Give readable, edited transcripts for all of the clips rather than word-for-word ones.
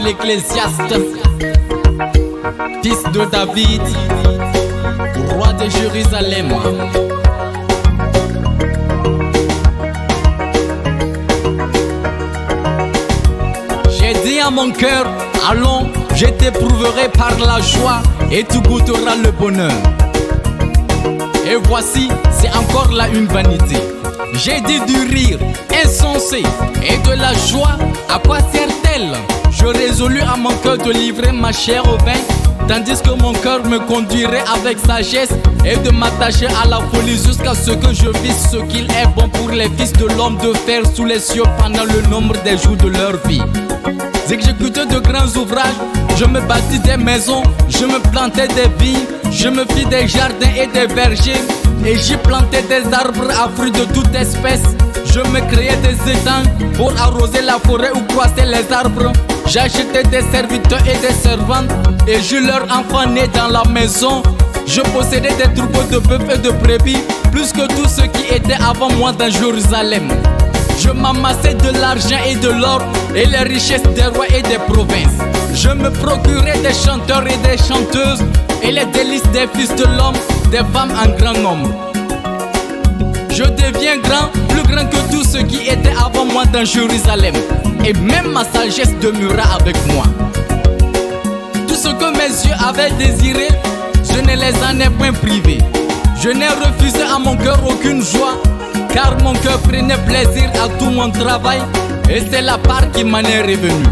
l'Ecclésiaste, fils de David, roi de Jérusalem. J'ai dit à mon cœur, allons, je t'éprouverai par la joie et tu goûteras le bonheur. Et voici, c'est encore là une vanité. J'ai dit du rire insensé et de la joie, à quoi sert-elle? Je résolus à mon cœur de livrer ma chair au vin, tandis que mon cœur me conduirait avec sagesse, et de m'attacher à la folie jusqu'à ce que je visse ce qu'il est bon pour les fils de l'homme de faire sous les cieux pendant le nombre des jours de leur vie. J'exécutais de grands ouvrages, je me bâtis des maisons, je me plantais des vignes, je me fis des jardins et des vergers, et j'y plantais des arbres à fruits de toute espèce. Je me créais des étangs pour arroser la forêt ou croiser les arbres. J'achetais des serviteurs et des servantes, et j'eus leurs enfants nés dans la maison. Je possédais des troupeaux de bœufs et de brebis, plus que tout ce qui était avant moi dans Jérusalem. Je m'amassais de l'argent et de l'or et les richesses des rois et des provinces. Je me procurais des chanteurs et des chanteuses et les délices des fils de l'homme, des femmes en grand nombre. Je deviens grand, plus grand que tout ce qui était avant moi dans Jérusalem, et même ma sagesse demeura avec moi. Tout ce que mes yeux avaient désiré, je ne les en ai point privés. Je n'ai refusé à mon cœur aucune joie, car mon cœur prenait plaisir à tout mon travail, et c'est la part qui m'en est revenue.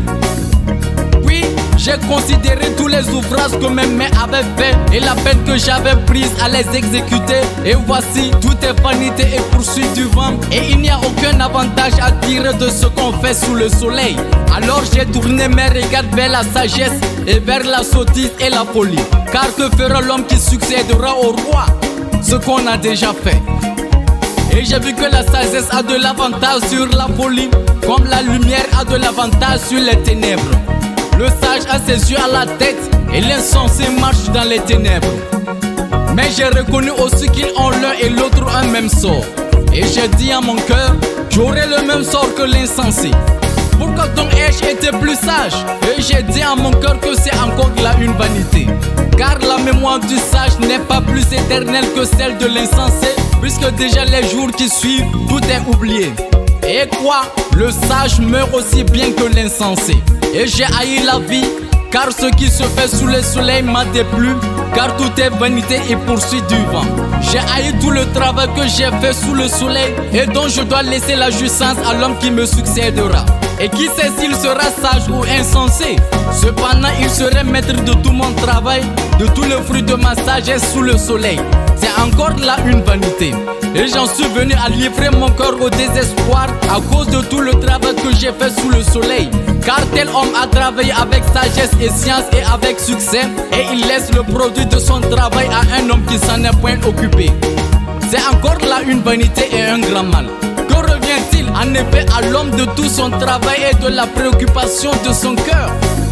Puis j'ai considéré tous les ouvrages que mes mains avaient faits et la peine que j'avais prise à les exécuter, et voici, tout est vanité et poursuite du vent, et il n'y a aucun avantage à tirer de ce qu'on fait sous le soleil. Alors j'ai tourné mes regards vers la sagesse et vers la sottise et la folie, car que fera l'homme qui succédera au roi? Ce qu'on a déjà fait. Et j'ai vu que la sagesse a de l'avantage sur la folie, comme la lumière a de l'avantage sur les ténèbres. Le sage a ses yeux à la tête, et l'insensé marche dans les ténèbres. Mais j'ai reconnu aussi qu'ils ont l'un et l'autre un même sort. Et j'ai dit à mon cœur, j'aurai le même sort que l'insensé. Pourquoi donc ai-je été plus sage? Et j'ai dit à mon cœur que c'est encore là une vanité, car la mémoire du sage n'est pas plus éternelle que celle de l'insensé, puisque déjà les jours qui suivent, tout est oublié. Et quoi? Le sage meurt aussi bien que l'insensé. Et j'ai haï la vie, car ce qui se fait sous le soleil m'a déplu, car tout est vanité et poursuite du vent. J'ai haï tout le travail que j'ai fait sous le soleil, et dont je dois laisser la jouissance à l'homme qui me succédera. Et qui sait s'il sera sage ou insensé? Cependant il serait maître de tout mon travail, de tout le fruit de ma sagesse sous le soleil. C'est encore là une vanité. Et j'en suis venu à livrer mon cœur au désespoir à cause de tout le travail que j'ai fait sous le soleil. Car tel homme a travaillé avec sagesse et science et avec succès, et il laisse le produit de son travail à un homme qui s'en est point occupé. C'est encore là une vanité et un grand mal. Que revient-il en effet à l'homme de tout son travail et de la préoccupation de son cœur,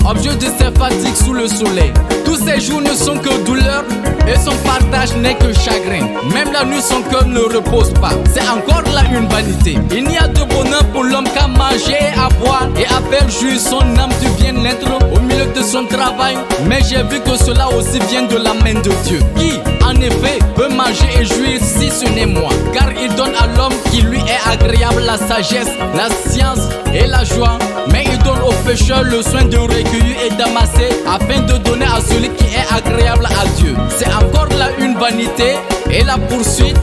objet de ses fatigues sous le soleil? Tous ses jours ne sont que douleur, et son partage n'est que chagrin. Même la nuit son cœur ne repose pas. C'est encore là une vanité. Il n'y a de bonheur pour l'homme qu'à manger et à boire, et à faire jouir son âme du bien-être au milieu de son travail. Mais j'ai vu que cela aussi vient de la main de Dieu, qui en effet peut manger et jouir si ce n'est moi, car il donne à l'homme qui lui est agréable la sagesse, la science et la joie, mais il donne aux pécheurs le soin de recueillir et d'amasser, afin de donner à celui qui est agréable à Dieu. C'est encore là une vanité et la poursuite